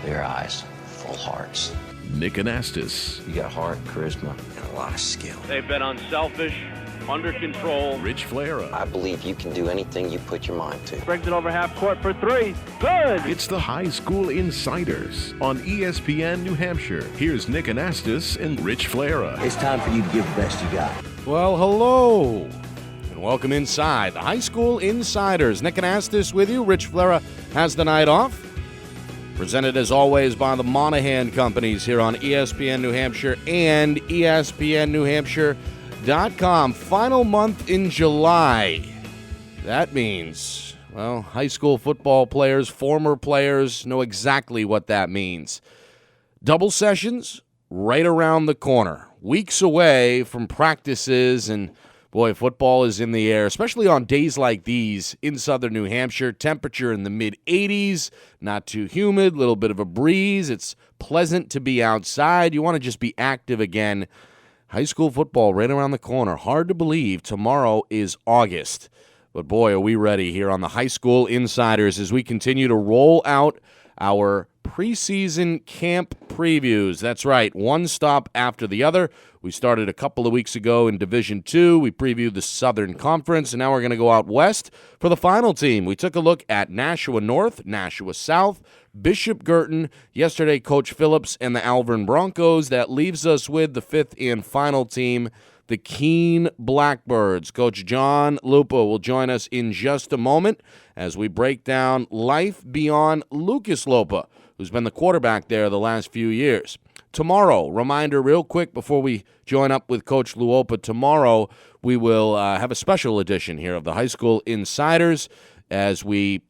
clear eyes, full hearts. Nick Anastas. You got heart, charisma, and a lot of skill. They've been unselfish, under control. Rich Flara. I believe you can do anything you put your mind to. Brings it over half court for three. Good! It's the High School Insiders on ESPN New Hampshire. Here's Nick Anastas and Rich Flara. It's time for you to give the best you got. Well, hello, and welcome inside the High School Insiders. Nick Anastas with you. Rich Flara has the night off. Presented, as always, by the Monahan Companies here on ESPN New Hampshire and ESPNNewHampshire.com. Final month in July. That means, well, high school football players, former players know exactly what that means. Double sessions right around the corner. Weeks away from practices, and boy, football is in the air, especially on days like these in southern New Hampshire. Temperature in the mid-80s, not too humid, little bit of a breeze. It's pleasant to be outside. You want to just be active again. High school football right around the corner. Hard to believe tomorrow is August. But boy, are we ready here on the High School Insiders as we continue to roll out our preseason camp previews. That's right, one stop after the other. We started a couple of weeks ago in Division II. We previewed the Southern Conference, and now we're going to go out west for the final team. We took a look at Nashua North, Nashua South, Bishop Girton, yesterday Coach Phillips and the Alvern Broncos. That leaves us with the fifth and final team, the Keene Blackbirds. Coach John Luopa will join us in just a moment as we break down life beyond Lucas Luopa, who's been the quarterback there the last few years. Tomorrow, reminder real quick before we join up with Coach Luopa, tomorrow we will have a special edition here of the High School Insiders as we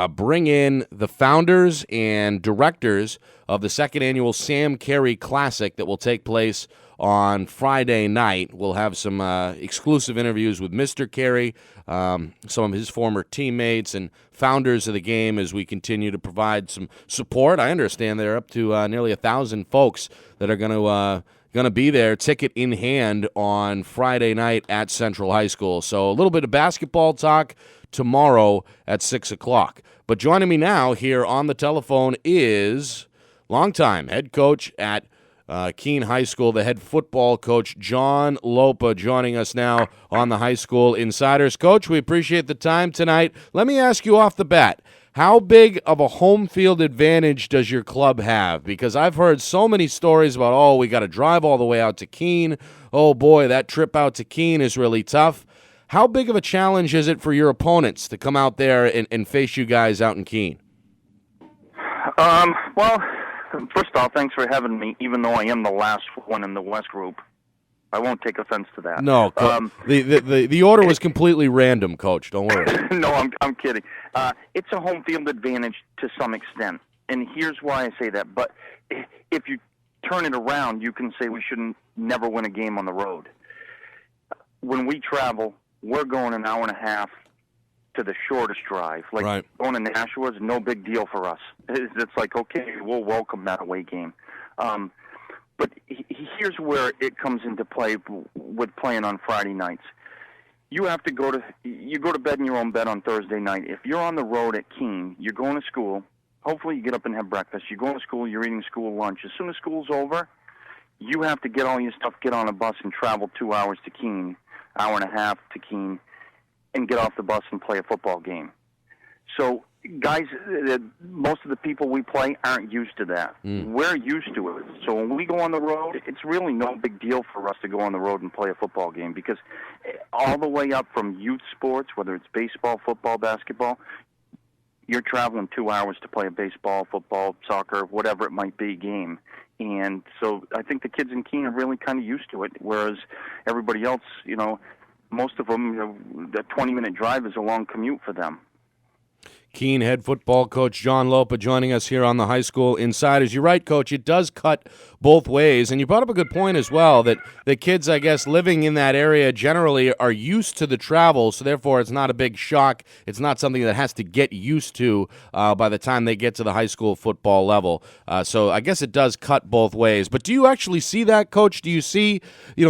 bring in the founders and directors of the second annual Sam Carey Classic that will take place on Friday night. We'll have some exclusive interviews with Mr. Carey, some of his former teammates and founders of the game as we continue to provide some support. I understand they're up to nearly 1,000 folks that are going to be there, ticket in hand, on Friday night at Central High School. So a little bit of basketball talk tomorrow at 6 o'clock. But joining me now here on the telephone is longtime head coach at Keene High School, the head football coach, John Luopa, joining us now on the High School Insiders. Coach, we appreciate the time tonight. Let me ask you off the bat, how big of a home field advantage does your club have? Because I've heard so many stories about, we got to drive all the way out to Keene. Oh, boy, that trip out to Keene is really tough. How big of a challenge is it for your opponents to come out there and face you guys out in Keene? Well, first off, thanks for having me, even though I am the last one in the West group. I won't take offense to that. No, the order was completely random, Coach. Don't worry. No, I'm kidding. It's a home field advantage to some extent, and here's why I say that. But if you turn it around, you can say we shouldn't never win a game on the road. When we travel, we're going an hour and a half to the shortest drive. Like, right. Going to Nashua is no big deal for us. It's like, okay, we'll welcome that away game. But here's where it comes into play with playing on Friday nights. You have to go to bed in your own bed on Thursday night. If you're on the road at Keene, you're going to school. Hopefully you get up and have breakfast. You're going to school, you're eating school lunch. As soon as school's over, you have to get all your stuff, get on a bus, and travel 2 hours to Keene, hour and a half to Keene, and get off the bus and play a football game. So, guys, most of the people we play aren't used to that. We're used to it. So when we go on the road, it's really no big deal for us to go on the road and play a football game, because all the way up from youth sports, whether it's baseball, football, basketball, you're traveling 2 hours to play a baseball, football, soccer, whatever it might be, game. And so I think the kids in Keene are really kind of used to it, whereas everybody else, most of them, the 20-minute drive is a long commute for them. Keene head football coach John Luopa joining us here on the High School Insiders. You're right, Coach. It does cut both ways. And you brought up a good point as well, that the kids, I guess, living in that area generally are used to the travel, so therefore it's not a big shock. It's not something that has to get used to by the time they get to the high school football level. So I guess it does cut both ways. But do you actually see that, Coach? Do you see,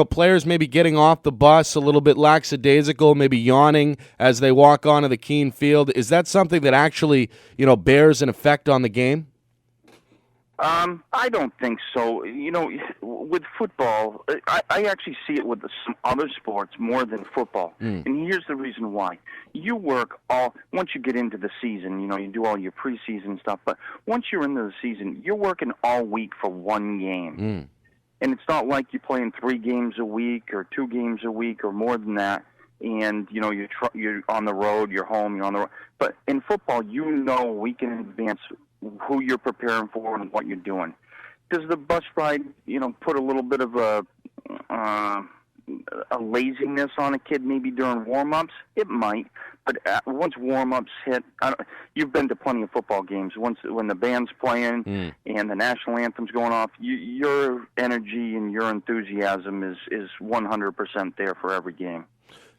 players maybe getting off the bus a little bit lackadaisical, maybe yawning as they walk onto the Keene field? Is that something that actually, bears an effect on the game? I don't think so. With football, I actually see it with some other sports more than football. And here's the reason why. You work once you get into the season, you do all your preseason stuff, but once you're into the season, you're working all week for one game. And it's not like you're playing 3 games a week or 2 games a week or more than that. And, you're on the road, you're home, you're on the road. But in football, a week in advance who you're preparing for and what you're doing. Does the bus ride, put a little bit of a laziness on a kid maybe during warm-ups? It might. But once warm-ups hit, you've been to plenty of football games. When the band's playing and the national anthem's going off, your energy and your enthusiasm is 100% there for every game.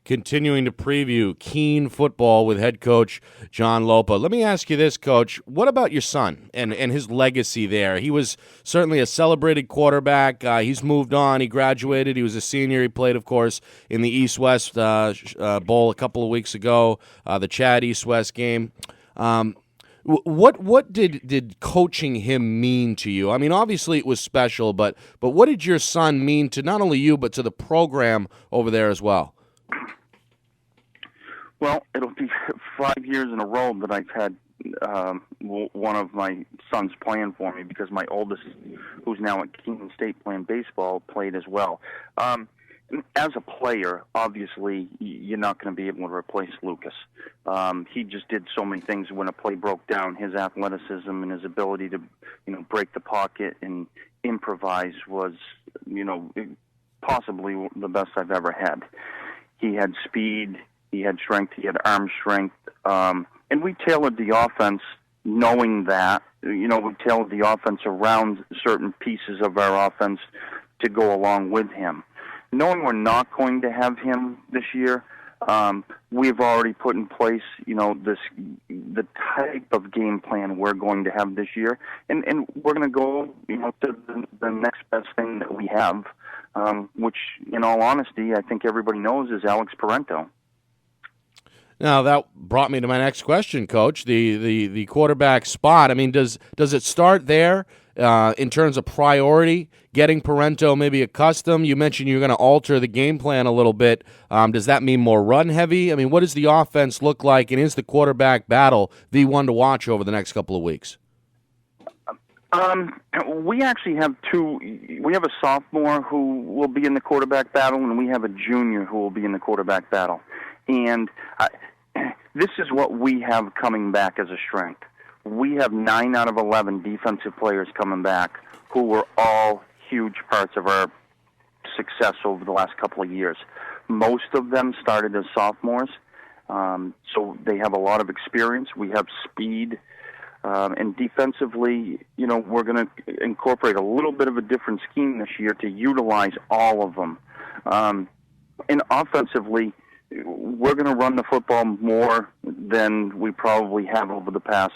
Continuing to preview Keene football with head coach John Luopa. Let me ask you this, Coach. What about your son and his legacy there? He was certainly a celebrated quarterback. He's moved on. He graduated. He was a senior. He played, of course, in the East-West Bowl a couple of weeks ago, the Chad East-West game. What did coaching him mean to you? I mean, obviously it was special, but what did your son mean to not only you but to the program over there as well? Well, it'll be 5 years in a row that I've had one of my sons playing for me because my oldest, who's now at Keene State playing baseball, played as well. As a player, obviously, you're not going to be able to replace Lucas. He just did so many things when a play broke down. His athleticism and his ability to, break the pocket and improvise was, possibly the best I've ever had. He had speed. He had strength. He had arm strength. And we tailored the offense knowing that. We tailored the offense around certain pieces of our offense to go along with him. Knowing we're not going to have him this year, we've already put in place, the type of game plan we're going to have this year. And we're going to go, to the next best thing that we have, which, in all honesty, I think everybody knows is Alex Parento. Now, that brought me to my next question, Coach, the quarterback spot. I mean, does it start there in terms of priority, getting Parento maybe accustomed? You mentioned you're going to alter the game plan a little bit. Does that mean more run-heavy? I mean, what does the offense look like, and is the quarterback battle the one to watch over the next couple of weeks? We actually have two. We have a sophomore who will be in the quarterback battle, and we have a junior who will be in the quarterback battle. And this is what we have coming back as a strength. We have 9 out of 11 defensive players coming back who were all huge parts of our success over the last couple of years. Most of them started as sophomores, so they have a lot of experience. We have speed. And defensively, we're going to incorporate a little bit of a different scheme this year to utilize all of them. And offensively, we're going to run the football more than we probably have over the past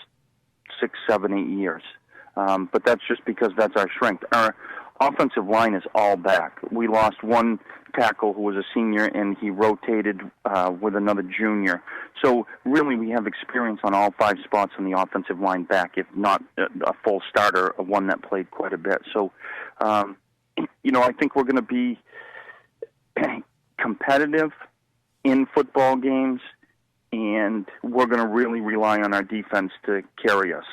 6, 7, 8 years. But that's just because that's our strength. Our offensive line is all back. We lost one tackle who was a senior, and he rotated with another junior. So really we have experience on all 5 spots on the offensive line back, if not a full starter, one that played quite a bit. So, I think we're going to be competitive in football games, and we're going to really rely on our defense to carry us.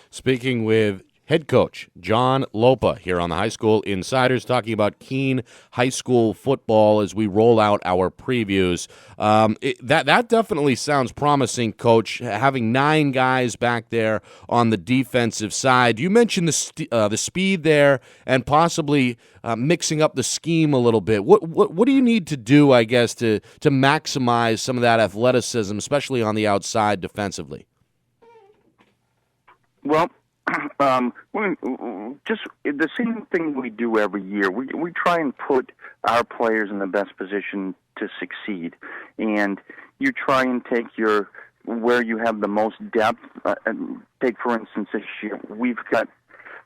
Speaking with head coach John Luopa here on the High School Insiders, talking about Keene high school football as we roll out our previews. That definitely sounds promising, Coach, having 9 guys back there on the defensive side. You mentioned the speed there and possibly mixing up the scheme a little bit. What do you need to do, I guess, to maximize some of that athleticism, especially on the outside defensively? Well, just the same thing we do every year. We try and put our players in the best position to succeed, and you try and take where you have the most depth. Take, for instance, this year we've got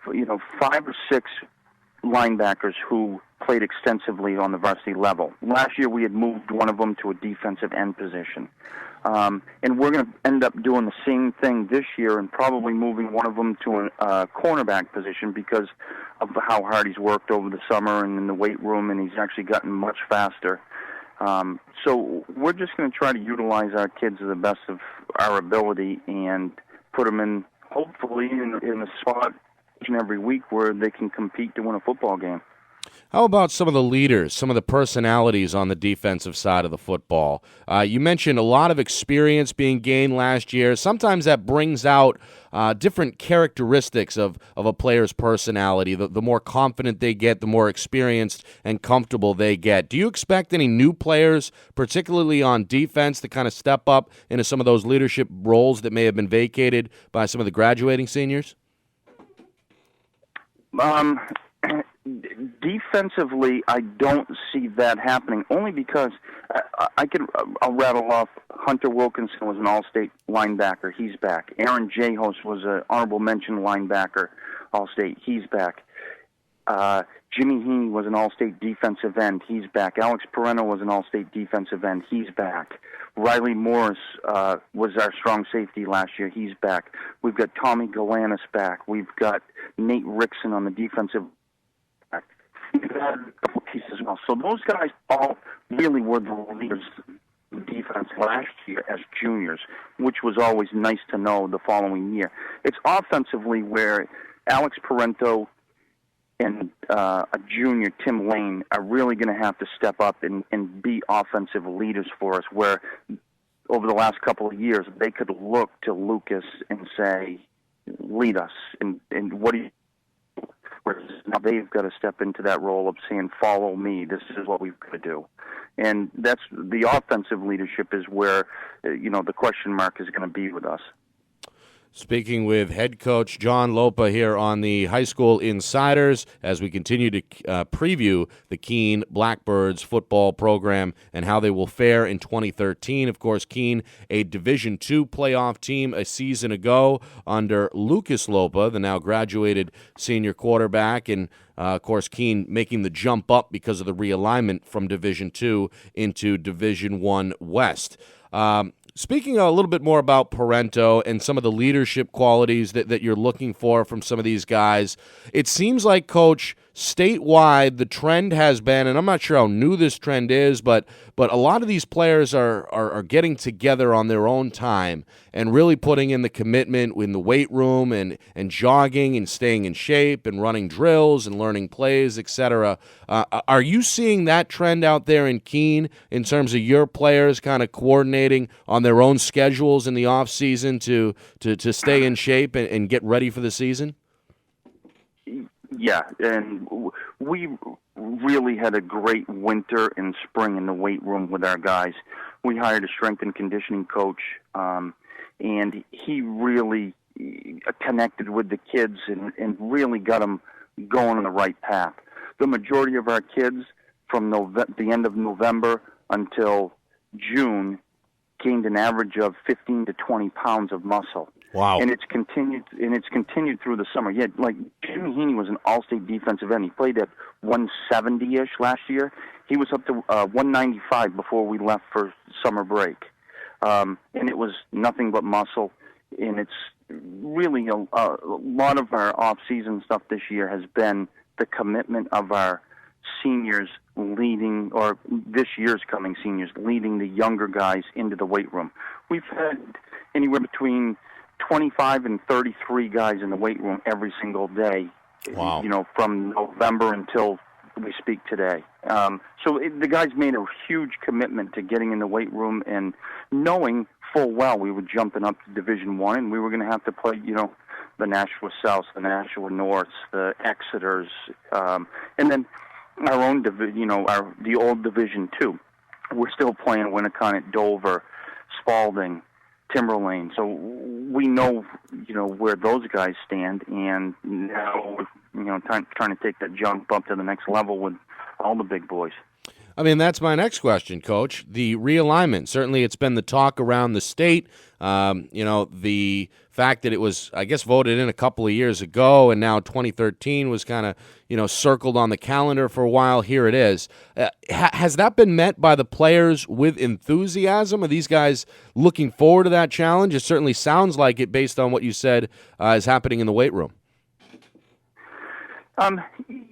5 or 6 linebackers who played extensively on the varsity level. Last year we had moved one of them to a defensive end position. And we're going to end up doing the same thing this year and probably moving one of them to a cornerback position because of how hard he's worked over the summer and in the weight room, and he's actually gotten much faster. So we're just going to try to utilize our kids to the best of our ability and put them in, hopefully, in a spot each and every week where they can compete to win a football game. How about some of the leaders, some of the personalities on the defensive side of the football? You mentioned a lot of experience being gained last year. Sometimes that brings out different characteristics of a player's personality. The more confident they get, the more experienced and comfortable they get. Do you expect any new players, particularly on defense, to kind of step up into some of those leadership roles that may have been vacated by some of the graduating seniors? Defensively, I don't see that happening, only because I'll rattle off Hunter Wilkinson was an All-State linebacker. He's back. Aaron Jahos was an honorable mention linebacker, All-State. He's back. Jimmy Heaney was an All-State defensive end. He's back. Alex Parento was an All-State defensive end. He's back. Riley Morris was our strong safety last year. He's back. We've got Tommy Galanis back. We've got Nate Rickson on the defensive back. We've had a couple pieces as well. So those guys all really were the leaders of defense last year as juniors, which was always nice to know the following year. It's offensively where Alex Parento and a junior, Tim Lane, are really going to have to step up and be offensive leaders for us, where over the last couple of years they could look to Lucas and say, lead us, and what do you... Whereas now they've got to step into that role of saying, follow me, this is what we've got to do. And that's the offensive leadership is where, the question mark is going to be with us. Speaking with head coach John Luopa here on the High School Insiders as we continue to preview the Keene Blackbirds football program and how they will fare in 2013. Of course, Keene, a Division II playoff team a season ago under Lucas Luopa, the now graduated senior quarterback, and of course, Keene making the jump up because of the realignment from Division II into Division I West. Speaking a little bit more about Parento and some of the leadership qualities that you're looking for from some of these guys, it seems like, Coach, statewide, the trend has been, and I'm not sure how new this trend is, but a lot of these players are getting together on their own time and really putting in the commitment in the weight room and jogging and staying in shape and running drills and learning plays, etc. Are you seeing that trend out there in Keene in terms of your players kind of coordinating on their own schedules in the off season to stay in shape and get ready for the season? Yeah, and we really had a great winter and spring in the weight room with our guys. We hired a strength and conditioning coach, and he really connected with the kids and really got them going on the right path. The majority of our kids from the end of November until June gained an average of 15 to 20 pounds of muscle. Wow. And it's continued through the summer. Yeah, like Jimmy Heaney was an all-state defensive end. He played at 170-ish last year. He was up to 195 before we left for summer break. And it was nothing but muscle. And it's really a lot of our off-season stuff this year has been the commitment of our seniors leading, or this year's coming seniors, leading the younger guys into the weight room. We've had anywhere between 25 and 33 guys in the weight room every single day. Wow. From November until we speak today. The guys made a huge commitment to getting in the weight room and knowing full well we were jumping up to Division I and we were going to have to play, the Nashua South, the Nashua Norths, the Exeters, and then our own division, the old Division II. We're still playing Winnicott, Dover, Spalding, Timberlane. So we know, where those guys stand, and now, trying to take that jump up to the next level with all the big boys. I mean, that's my next question, Coach. The realignment. Certainly it's been the talk around the state. The fact that it was, I guess, voted in a couple of years ago, and now 2013 was kind of, circled on the calendar for a while. Here it is. Has that been met by the players with enthusiasm? Are these guys looking forward to that challenge? It certainly sounds like it based on what you said is happening in the weight room.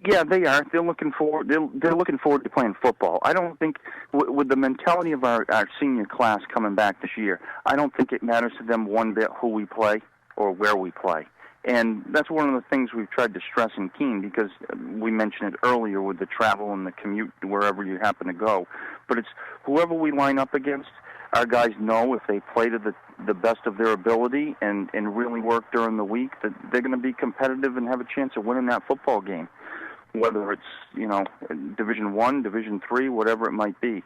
Yeah, they are. They're looking forward. They're looking forward to playing football. I don't think, with the mentality of our senior class coming back this year, I don't think it matters to them one bit who we play or where we play. And that's one of the things we've tried to stress in Keene, because we mentioned it earlier with the travel and the commute wherever you happen to go. But it's whoever we line up against. Our guys know if they play to the best of their ability and really work during the week, that they're going to be competitive and have a chance of winning that football game, whether it's Division I, Division III, whatever it might be.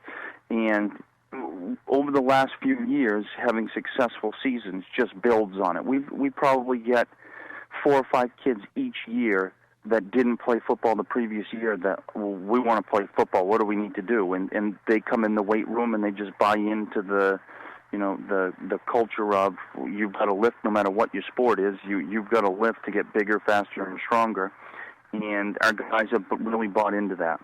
And over the last few years, having successful seasons just builds on it. We probably get 4 or 5 kids each year that didn't play football the previous year that, we want to play football. What do we need to do? And they come in the weight room and they just buy into the culture of, you've got to lift no matter what your sport is. You've got to lift to get bigger, faster, and stronger. And our guys have really bought into that.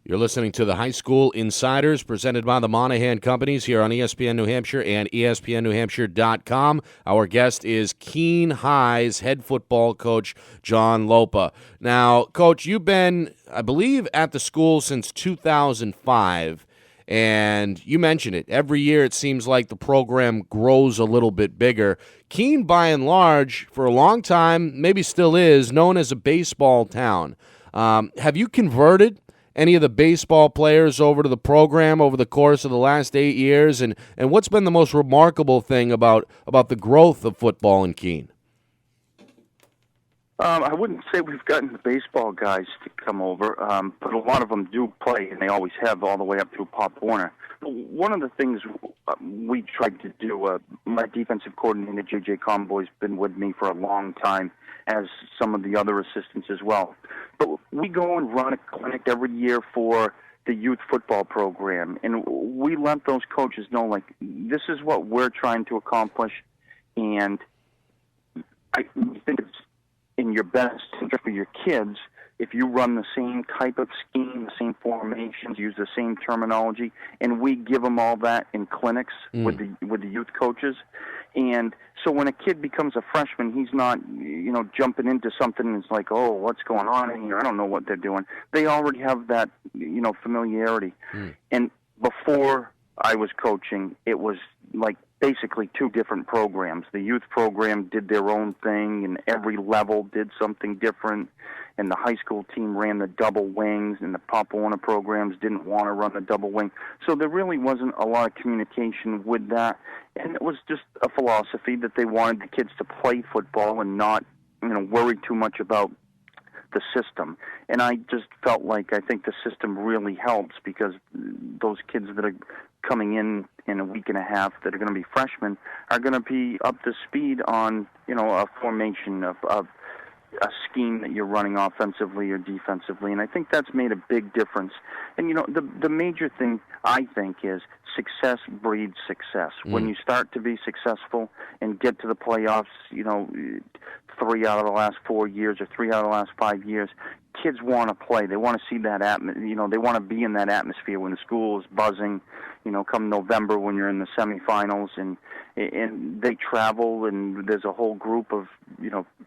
You're listening to the High School Insiders, presented by the Monahan Companies here on ESPN New Hampshire and ESPNNewHampshire.com. Our guest is Keene High's head football coach, John Luopa. Now, Coach, you've been, I believe, at the school since 2005, and you mentioned it. Every year it seems like the program grows a little bit bigger. Keene, by and large, for a long time, maybe still is, known as a baseball town. Have you converted any of the baseball players over to the program over the course of the last 8 years? And what's been the most remarkable thing about the growth of football in Keene? I wouldn't say we've gotten the baseball guys to come over, but a lot of them do play, and they always have, all the way up through Pop Warner. One of the things we tried to do, my defensive coordinator, J.J. Comboy's been with me for a long time, as some of the other assistants as well. But we go and run a clinic every year for the youth football program, and we let those coaches know, like, this is what we're trying to accomplish, and I think it's in your best interest for your kids if you run the same type of scheme, the same formations, use the same terminology, and we give them all that in clinics with the youth coaches. And so when a kid becomes a freshman, he's not, jumping into something and it's like, oh, what's going on in here? I don't know what they're doing. They already have that, familiarity. And before I was coaching, it was like basically 2 different programs. The youth program did their own thing, and every level did something different. And the high school team ran the double wings, and the Pop Warner programs didn't want to run the double wing. So there really wasn't a lot of communication with that. And it was just a philosophy that they wanted the kids to play football and not, worry too much about the system. And I just felt like I think the system really helps, because those kids that are coming in a week and a half that are going to be freshmen are going to be up to speed on, a formation of a scheme that you're running offensively or defensively. And I think that's made a big difference. And, the major thing, I think, is success breeds success. When you start to be successful and get to the playoffs, 3 out of the last 4 years or 3 out of the last 5 years, kids want to play. They want to see that they want to be in that atmosphere when the school is buzzing, come November when you're in the semifinals, and they travel, and there's a whole group of,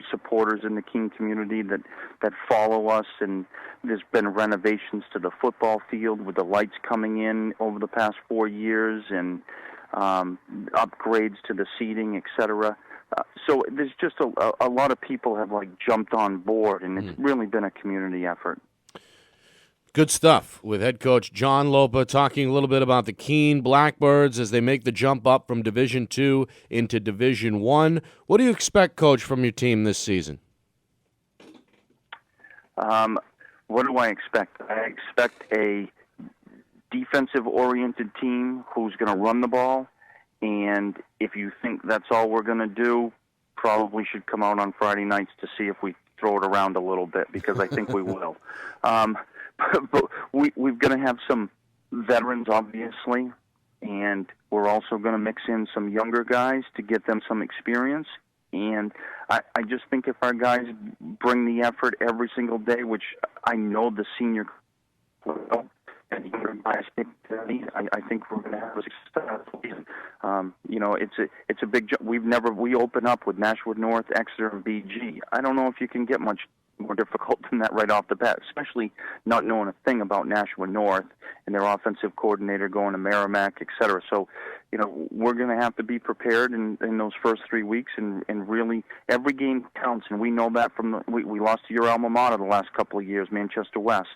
supporters in the Keene community that follow us, and there's been renovations to the football field with the lights coming in over the past 4 years, and upgrades to the seating, etc. So there's just a lot of people have jumped on board, and it's really been a community effort. Good stuff with head coach John Luopa, talking a little bit about the Keene Blackbirds as they make the jump up from Division II into Division I. What do you expect, Coach, from your team this season? What do I expect? I expect a defensive-oriented team who's going to run the ball. And if you think that's all we're going to do, probably should come out on Friday nights to see if we throw it around a little bit, because I think we will. But we're going to have some veterans, obviously, and we're also going to mix in some younger guys to get them some experience. And I just think if our guys bring the effort every single day, which I know the senior and the younger guys I think we're going to have a successful season. It's a big job. We open up with Nashua North, Exeter, and BG. I don't know if you can get much more difficult than that right off the bat, especially not knowing a thing about Nashua North and their offensive coordinator going to Merrimack, et cetera. So, we're going to have to be prepared in those first 3 weeks, and really every game counts, and we know that we lost to your alma mater the last couple of years, Manchester West.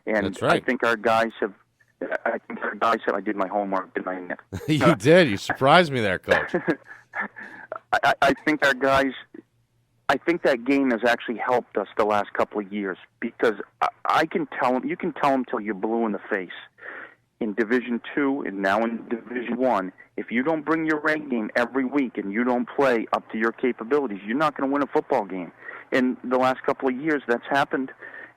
And That's right. I think our guys have. I did my homework, didn't I, Nick? You did. You surprised me there, Coach. I think our guys. I think that game has actually helped us the last couple of years, because I can tell them. You can tell them till you're blue in the face. In Division II and now in Division I, if you don't bring your rank game every week and you don't play up to your capabilities, you're not going to win a football game. In the last couple of years, that's happened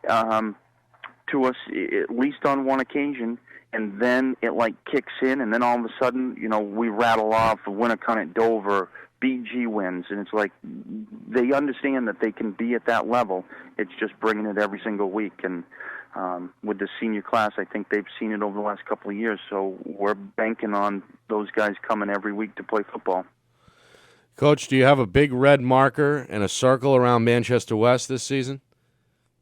to us at least on one occasion, and then it kicks in, and then all of a sudden, we rattle off Winnicott, Dover, BG wins, and it's like they understand that they can be at that level. It's just bringing it every single week, and with the senior class, I think they've seen it over the last couple of years, so we're banking on those guys coming every week to play football. Coach, do you have a big red marker and a circle around Manchester West this season?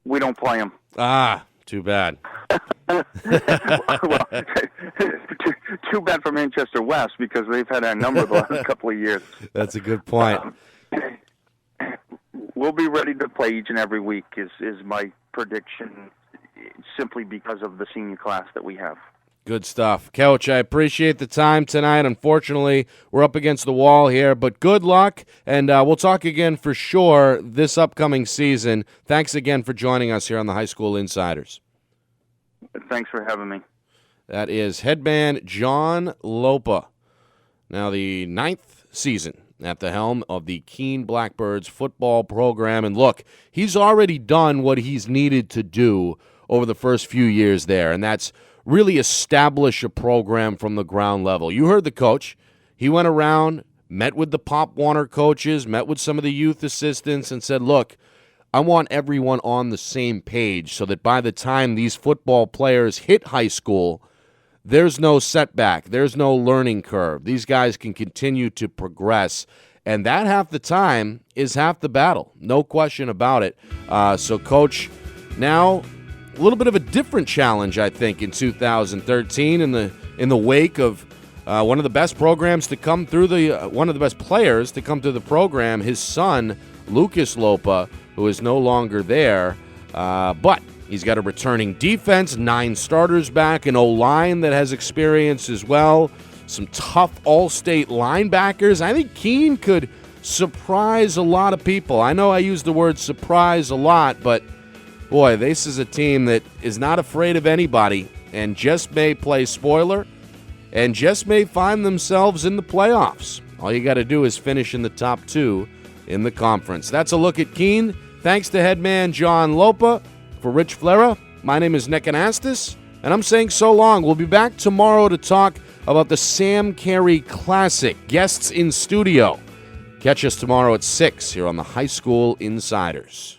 We don't play them. Ah, too bad. Well, too bad for Manchester West, because they've had our number the last couple of years. That's a good point. We'll be ready to play each and every week is my prediction, simply because of the senior class that we have. Good stuff. Coach, I appreciate the time tonight. Unfortunately, we're up against the wall here, but good luck, and we'll talk again for sure this upcoming season. Thanks again for joining us here on the High School Insiders. Thanks for having me. That is headman John Luopa. Now the 9th season at the helm of the Keene Blackbirds football program. And look, he's already done what he's needed to do over the first few years there, and that's really establish a program from the ground level. You heard the coach. He went around, met with the Pop Warner coaches, met with some of the youth assistants, and said, look, I want everyone on the same page so that by the time these football players hit high school, there's no setback. There's no learning curve. These guys can continue to progress, and that half the time is half the battle. No question about it. So, Coach, now a little bit of a different challenge, I think, in 2013 in the wake of one of the best programs to come through one of the best players to come through the program, his son, Lucas Luopa, who is no longer there, but he's got a returning defense, 9 starters back, an O-line that has experience as well, some tough all-state linebackers. I think Keene could surprise a lot of people. I know I use the word surprise a lot, but boy, this is a team that is not afraid of anybody and just may play spoiler and just may find themselves in the playoffs. All you got to do is finish in the top 2 in the conference. That's a look at Keene. Thanks to headman John Luopa. For Rich Flera, my name is Nick Anastas, and I'm saying so long. We'll be back tomorrow to talk about the Sam Carey Classic. Guests in studio. Catch us tomorrow at 6 here on the High School Insiders.